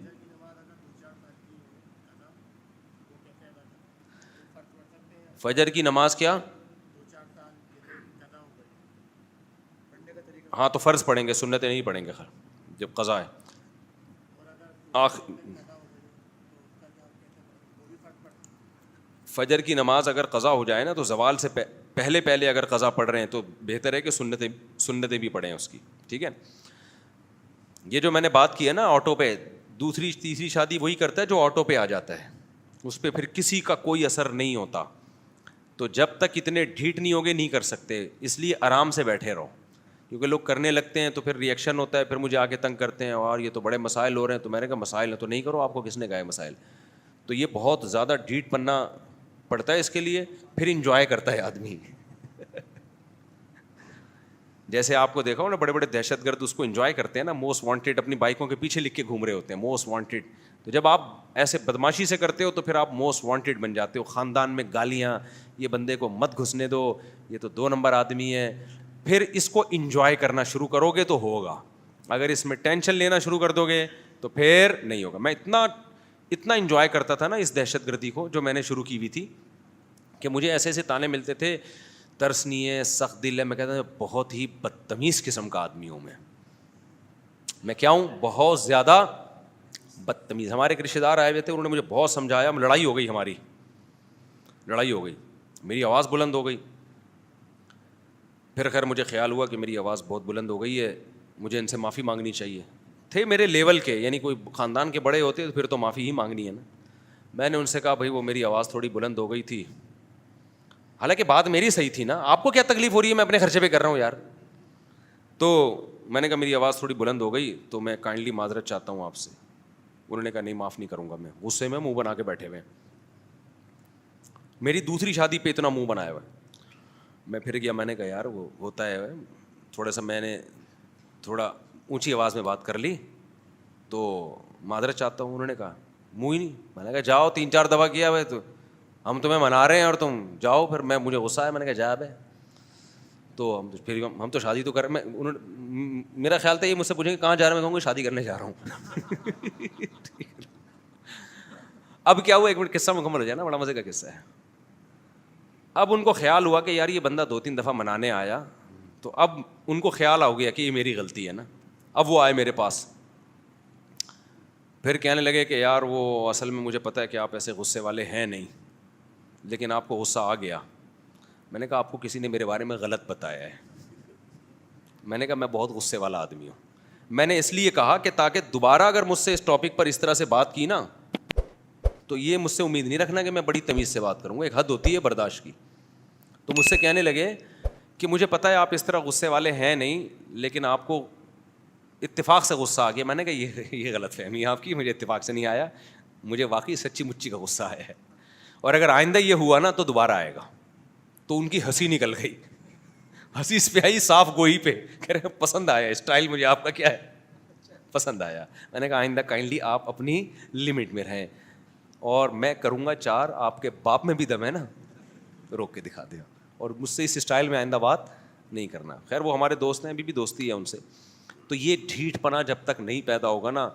فجر کی نماز کیا, ہاں تو فرض پڑھیں گے, سنتیں نہیں پڑھیں گے خیر جب قضا ہے. فجر کی نماز اگر قضا ہو جائے نا تو زوال سے پہلے اگر قضا پڑھ رہے ہیں تو بہتر ہے کہ سنتیں بھی پڑھیں اس کی, ٹھیک ہے. یہ جو میں نے بات کی ہے نا آٹو پہ, دوسری تیسری شادی وہی کرتا ہے جو آٹو پہ آ جاتا ہے, اس پہ پھر کسی کا کوئی اثر نہیں ہوتا. تو جب تک اتنے ڈھیٹ نہیں ہوگے نہیں کر سکتے, اس لیے آرام سے بیٹھے رہو, کیونکہ لوگ کرنے لگتے ہیں تو پھر ریئیکشن ہوتا ہے, پھر مجھے آ کے تنگ کرتے ہیں اور یہ تو بڑے مسائل ہو رہے ہیں. تو میں نے کہا مسائل ہیں تو نہیں کرو, آپ کو کس نے کہا ہے مسائل. تو یہ بہت زیادہ ڈھیٹ پننا پڑتا ہے اس کے لیے. پھر انجوائے کرتا ہے آدمی. جیسے آپ کو دیکھا ہو نا بڑے بڑے دہشت گرد اس کو انجوائے کرتے ہیں نا, موسٹ وانٹیڈ اپنی بائکوں کے پیچھے لکھ کے گھوم رہے ہوتے ہیں موسٹ وانٹیڈ. تو جب آپ ایسے بدماشی سے کرتے ہو تو پھر آپ موسٹ وانٹیڈ بن جاتے ہو. خاندان میں گالیاں, یہ بندے کو مت گھسنے دو, یہ تو 2 نمبر آدمی ہے. پھر اس کو انجوائے کرنا شروع کرو گے تو ہوگا. اگر اس میں ٹینشن لینا شروع کر دو گے تو پھر نہیں ہوگا. میں اتنا انجوائے کرتا تھا نا اس دہشت گردی کو جو میں نے شروع کی ہوئی تھی, کہ مجھے ایسے ایسے تانے ملتے تھے, ترس نہیں ہے, سخت دل ہے. میں کہتا ہوں بہت ہی بدتمیز قسم کا آدمی ہوں میں کیا ہوں, بہت زیادہ بدتمیز. ہمارے ایک رشتے دار آئے ہوئے تھے, انہوں نے مجھے بہت سمجھایا, لڑائی ہو گئی, ہماری لڑائی ہو گئی, میری آواز بلند ہو گئی. پھر خیر مجھے خیال ہوا کہ میری آواز بہت بلند ہو گئی ہے, مجھے ان سے معافی مانگنی چاہیے. تھے میرے لیول کے, یعنی کوئی خاندان کے بڑے ہوتے تو پھر تو معافی ہی مانگنی ہے نا. میں نے ان سے کہا بھائی وہ میری آواز تھوڑی بلند ہو گئی تھی, حالانکہ بات میری صحیح تھی نا, آپ کو کیا تکلیف ہو رہی ہے, میں اپنے خرچے پہ کر رہا ہوں یار. تو میں نے کہا میری آواز تھوڑی بلند ہو گئی تو میں کائنڈلی معذرت چاہتا ہوں آپ سے. انہوں نے کہا نہیں معاف نہیں کروں گا میں. غصے میں منہ بنا کے بیٹھے ہوئے. میری دوسری شادی پہ اتنا منہ بنایا ہوا ہے. میں پھر گیا, میں نے کہا یار وہ ہوتا ہے تھوڑا سا, میں نے تھوڑا اونچی آواز میں بات کر لی تو معذرت چاہتا ہوں. انہوں نے کہا منہ ہی نہیں. میں نے کہا جاؤ, 3-4 دفعہ کیا بھائی, تو ہم تمہیں منا رہے ہیں اور تم جاؤ. پھر مجھے غصہ آیا, میں نے کہا جا بھائی. تو ہم تو شادی تو کر, میرا خیال تھا یہ مجھ سے پوچھیں کہ کہاں جا رہا ہوں, میں کہوں گا شادی کرنے جا رہا ہوں. اب کیا ہوا, 1 منٹ قصہ مکمل ہو جائے نا, بڑا مزے کا قصہ ہے. اب ان کو خیال ہوا کہ یار یہ بندہ 2-3 دفعہ منانے آیا, تو اب ان کو خیال آ گیا کہ یہ میری غلطی ہے نا. اب وہ آئے میرے پاس, پھر کہنے لگے کہ یار وہ اصل میں مجھے پتہ ہے کہ آپ ایسے غصے والے ہیں نہیں, لیکن آپ کو غصہ آ گیا. میں نے کہا آپ کو کسی نے میرے بارے میں غلط بتایا ہے. میں نے کہا میں بہت غصے والا آدمی ہوں. میں نے اس لیے کہا کہ تاکہ دوبارہ اگر مجھ سے اس ٹاپک پر اس طرح سے بات کی نا تو یہ مجھ سے امید نہیں رکھنا کہ میں بڑی تمیز سے بات کروں گا. ایک حد ہوتی ہے برداشت کی. تو مجھ سے کہنے لگے کہ مجھے پتہ ہے آپ اس طرح غصے والے ہیں نہیں, لیکن آپ کو اتفاق سے غصہ آ گیا. میں نے کہا یہ غلط فہمی ہے آپ کی, مجھے اتفاق سے نہیں آیا, مجھے واقعی سچی مچی کا غصہ آیا ہے, اور اگر آئندہ یہ ہوا نا تو دوبارہ آئے گا. تو ان کی ہنسی نکل گئی, ہنسی اس پہ آئی صاف گوئی پہ, کہہ رہے پسند آیا اسٹائل, مجھے آپ کا کیا ہے پسند آیا. میں نے کہا آئندہ کائنڈلی آپ اپنی لمٹ میں رہیں, اور میں کروں گا 4, آپ کے باپ میں بھی دم ہے نا, روک کے دکھا دیا, اور مجھ سے اس اسٹائل میں آئندہ بات نہیں کرنا. خیر وہ ہمارے دوست ہیں, ابھی بھی دوستی ہے ان سے. تو یہ ڈھیٹ پنا جب تک نہیں پیدا ہوگا نا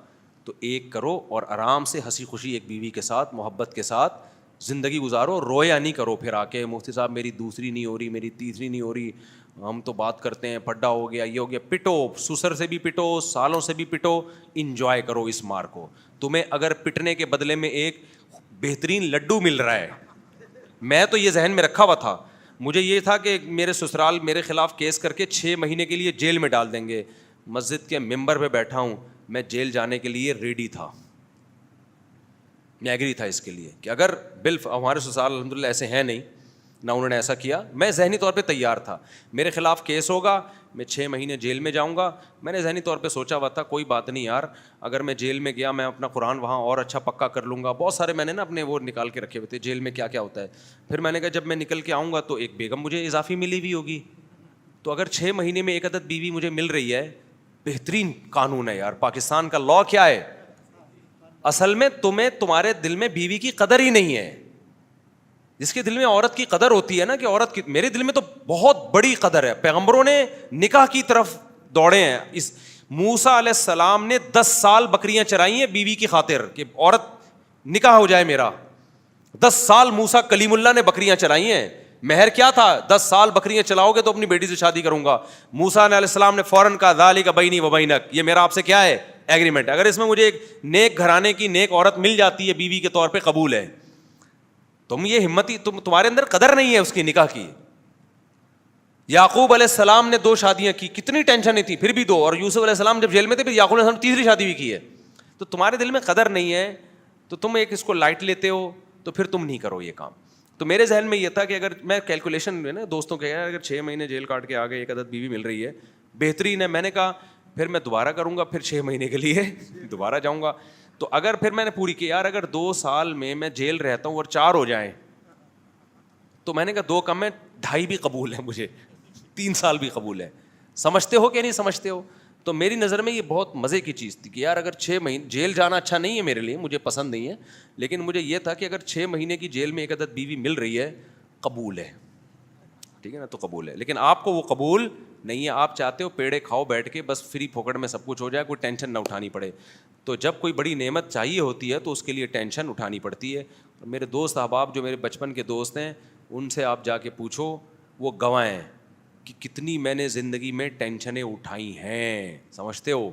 تو ایک کرو اور آرام سے ہنسی خوشی ایک بیوی کے ساتھ محبت کے ساتھ زندگی گزارو. رویا نہیں کرو پھر آ کے مفتی صاحب میری دوسری نہیں ہو رہی, میری تیسری نہیں ہو رہی, ہم تو بات کرتے ہیں, پڈا ہو گیا, یہ ہو گیا. پٹو, سسر سے بھی پٹو, سالوں سے بھی پٹو, انجوائے کرو اس مار کو. تمہیں اگر پٹنے کے بدلے میں ایک بہترین لڈو مل رہا ہے, میں تو یہ ذہن میں رکھا ہوا تھا, مجھے یہ تھا کہ میرے سسرال میرے خلاف کیس کر کے 6 مہینے کے لیے جیل میں ڈال دیں گے. مسجد کے ممبر پہ بیٹھا ہوں, میں جیل جانے کے لیے ریڈی تھا, میں ایگری تھا اس کے لیے کہ اگر ہمارے سسرال الحمدللہ ایسے ہیں نہیں, نہ انہوں نے ایسا کیا, میں ذہنی طور پہ تیار تھا. میرے خلاف کیس ہوگا, میں 6 مہینے جیل میں جاؤں گا. میں نے ذہنی طور پہ سوچا ہوا تھا کوئی بات نہیں یار, اگر میں جیل میں گیا میں اپنا قرآن وہاں اور اچھا پکا کر لوں گا. بہت سارے میں نے نا اپنے وہ نکال کے رکھے ہوئے تھے جیل میں کیا کیا ہوتا ہے. پھر میں نے کہا جب میں نکل کے آؤں گا تو ایک بیگم مجھے اضافی ملی ہوئی ہوگی, تو اگر 6 مہینے میں 1 عدد بیوی مجھے مل رہی ہے, بہترین قانون ہے یار. پاکستان کا لا کیا ہے, اصل میں تمہارے دل میں بیوی کی قدر ہی نہیں ہے. جس کے دل میں عورت کی قدر ہوتی ہے نا کہ عورت کی, میرے دل میں تو بہت بڑی قدر ہے. پیغمبروں نے نکاح کی طرف دوڑے ہیں. اس موسیٰ علیہ السلام نے 10 سال بکریاں چرائی ہیں بیوی کی خاطر کہ عورت نکاح ہو جائے میرا. 10 سال موسیٰ کلیم اللہ نے بکریاں چرائی ہیں. مہر کیا تھا, 10 سال بکریاں چلاؤ گے تو اپنی بیٹی سے شادی کروں گا. موسیٰ علیہ السلام نے فوراً کہا ذالک بینی و بینک, یہ میرا آپ سے کیا ہے ایگریمنٹ. اگر اس میں مجھے ایک نیک گھرانے کی نیک عورت مل جاتی ہے بیوی کے طور پہ, قبول ہے. تم یہ ہمتی, تمہارے اندر قدر نہیں ہے اس کی نکاح کی. یعقوب علیہ السلام نے 2 شادیاں کی, کتنی ٹینشن تھی, پھر بھی 2. اور یوسف علیہ السلام جب جیل میں تھے پھر یعقوب علیہ السلام تیسری شادی بھی کی ہے. تو تمہارے دل میں قدر نہیں ہے تو تم ایک اس کو لائٹ لیتے ہو, تو پھر تم نہیں کرو یہ کام. تو میرے ذہن میں یہ تھا کہ اگر میں کیلکولیشن میں نا دوستوں کے, اگر 6 مہینے جیل کاٹ کے آگے 1 عدد بیوی مل رہی ہے, بہترین ہے. میں نے کہا پھر میں دوبارہ کروں گا, پھر 6 مہینے کے لیے دوبارہ جاؤں گا. تو اگر پھر میں نے پوری کی یار اگر 2 سال میں جیل رہتا ہوں اور 4 ہو جائیں تو میں نے کہا 2 کم ہے 2.5 بھی قبول ہے مجھے, 3 سال بھی قبول ہے. سمجھتے ہو کہ نہیں سمجھتے ہو؟ تو میری نظر میں یہ بہت مزے کی چیز تھی کہ یار اگر 6 مہینے جیل جانا اچھا نہیں ہے میرے لیے, مجھے پسند نہیں ہے, لیکن مجھے یہ تھا کہ اگر 6 مہینے کی جیل میں ایک عدد بیوی مل رہی ہے قبول ہے, ٹھیک ہے نا, تو قبول ہے. لیکن آپ کو وہ قبول نہیں ہے, آپ چاہتے ہو پیڑے کھاؤ بیٹھ کے بس فری پھوکٹ میں سب کچھ ہو جائے, کوئی ٹینشن نہ اٹھانی پڑے. تو جب کوئی بڑی نعمت چاہیے ہوتی ہے تو اس کے لیے ٹینشن اٹھانی پڑتی ہے. میرے دوست احباب جو میرے بچپن کے دوست ہیں ان سے آپ جا کے پوچھو, وہ گواہ ہیں کہ کتنی میں نے زندگی میں ٹینشنیں اٹھائی ہیں, سمجھتے ہو.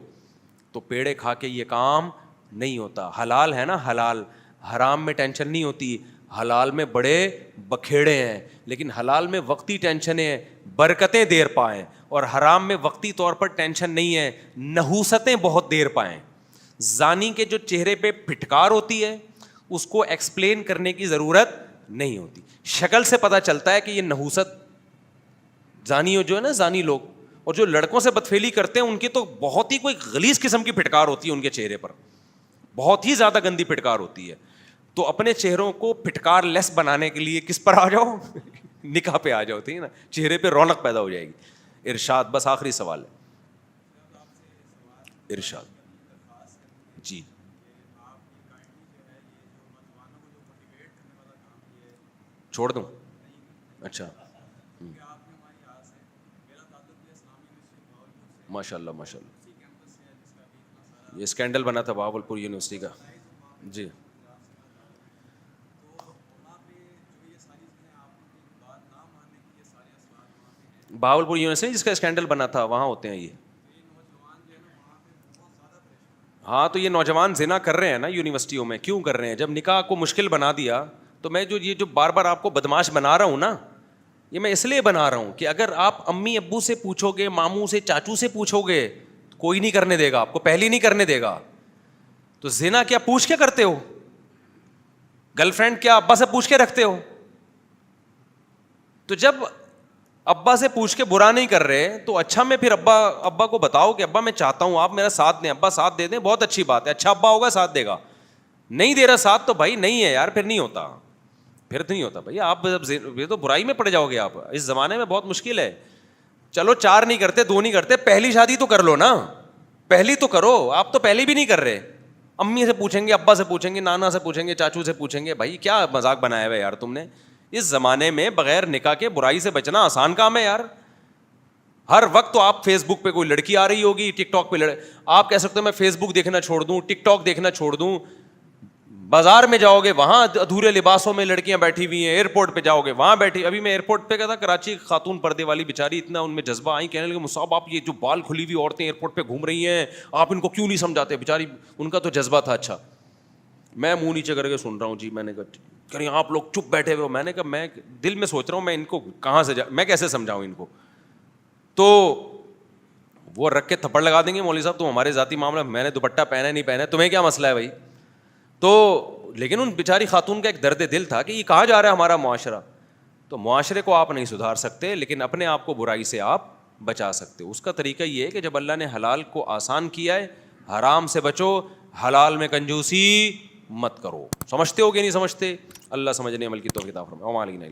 تو پیڑے کھا کے یہ کام نہیں ہوتا. حلال ہے نا حلال, حرام میں ٹینشن نہیں ہوتی, حلال میں بڑے بکھیڑے ہیں, لیکن حلال میں وقتی ٹینشنیں ہیں, برکتیں دیر پائیں, اور حرام میں وقتی طور پر ٹینشن نہیں ہے, نحوستیں بہت دیر پائیں. زانی کے جو چہرے پہ پھٹکار ہوتی ہے اس کو ایکسپلین کرنے کی ضرورت نہیں ہوتی, شکل سے پتہ چلتا ہے کہ یہ نحوست. زانی جو ہے نا, زانی لوگ اور جو لڑکوں سے بدفعلی کرتے ہیں ان کی تو بہت ہی کوئی غلیظ قسم کی پھٹکار ہوتی ہے ان کے چہرے پر, بہت ہی زیادہ گندی پھٹکار ہوتی ہے. تو اپنے چہروں کو پھٹکار لیس بنانے کے لیے کس پر آ جاؤ, نکاح پہ آ جاؤ, ٹھیک ہے نا, چہرے پہ رونق پیدا ہو جائے گی. ارشاد, بس آخری سوال ہے, ارشاد. جی چھوڑ دوں, اچھا, ماشاء اللہ ماشاء اللہ. یہ اسکینڈل بنا تھا بہاولپور یونیورسٹی کا. جی بہاولپور یونیورسٹی جس کا اسکینڈل بنا تھا وہاں ہوتے ہیں یہ. ہاں تو یہ نوجوان زنا کر رہے ہیں نا یونیورسٹیوں میں, کیوں کر رہے ہیں؟ جب نکاح کو مشکل بنا دیا تو میں جو بار بار آپ کو بدماش بنا رہا ہوں نا, یہ میں اس لیے بنا رہا ہوں کہ اگر آپ امی ابو سے پوچھو گے, ماموں سے, چاچو سے پوچھو گے, کوئی نہیں کرنے دے گا آپ کو, پہلی نہیں کرنے دے گا. تو زنا کیا پوچھ کے کرتے ہو؟ گرل فرینڈ کیا ابا سے پوچھ کے رکھتے ہو؟ تو جب ابا سے پوچھ کے برا نہیں کر رہے تو اچھا میں پھر ابا کو بتاؤ کہ ابا میں چاہتا ہوں آپ میرا ساتھ دیں. ابا ساتھ دے دیں, بہت اچھی بات ہے, اچھا ابا ہوگا ساتھ دے گا. نہیں دے رہا ساتھ تو بھائی نہیں ہے یار, پھر نہیں ہوتا, پھر تو نہیں ہوتا بھائی. آپ یہ تو برائی میں پڑ جاؤ گے آپ, اس زمانے میں بہت مشکل ہے. چلو 4 نہیں کرتے, 2 نہیں کرتے, پہلی شادی تو کر لو نا, پہلی تو کرو. آپ تو پہلی بھی نہیں کر رہے, امی سے پوچھیں گے, ابا سے پوچھیں گے, نانا سے پوچھیں گے, چاچو سے پوچھیں گے. بھائی کیا مذاق بنایا ہوا ہے یار تم نے. اس زمانے میں بغیر نکاح کے برائی سے بچنا آسان کام ہے یار. ہر وقت تو آپ فیس بک پہ کوئی لڑکی آ رہی ہوگی, ٹک ٹاک پہ آپ کہہ سکتے ہو میں فیس بک دیکھنا چھوڑ دوں, ٹک ٹاک دیکھنا چھوڑ دوں. بازار میں جاؤ گے وہاں ادھورے لباسوں میں لڑکیاں بیٹھی ہوئی ہیں, ایئرپورٹ پہ جاؤ گے وہاں بیٹھی. ابھی میں ایئرپورٹ پہ گیا تھا, کراچی خاتون پردے والی بیچاری, اتنا ان میں جذبہ آئی, کہنے لگے مصعب آپ یہ جو بال کھلی ہوئی عورتیں ایئرپورٹ پہ گھوم رہی ہیں آپ ان کو کیوں نہیں سمجھاتے. بیچاری ان کا تو جذبہ تھا. اچھا میں منہ نیچے کر کے سن رہا ہوں جی. میں نے کہا کہ آپ لوگ چپ بیٹھے ہوئے ہو. میں نے کہا میں دل میں سوچ رہا ہوں میں ان کو کہاں سے میں کیسے سمجھاؤں ان کو. تو وہ رکھ کے تھپڑ لگا دیں گے مولوی صاحب تو ہمارے ذاتی معاملہ, میں نے دوپٹہ پہنا نہیں پہنا, تمہیں کیا مسئلہ ہے بھائی. تو لیکن ان بیچاری خاتون کا ایک درد دل تھا کہ یہ کہاں جا رہا ہے ہمارا معاشرہ. تو معاشرے کو آپ نہیں سدھار سکتے لیکن اپنے آپ کو برائی سے آپ بچا سکتے ہو. اس کا طریقہ یہ ہے کہ جب اللہ نے حلال کو آسان کیا ہے, حرام سے بچو, حلال میں کنجوسی مت کرو. سمجھتے ہو کہ نہیں سمجھتے؟ اللہ سمجھنے عمل کی توفیق عطا فرمائے.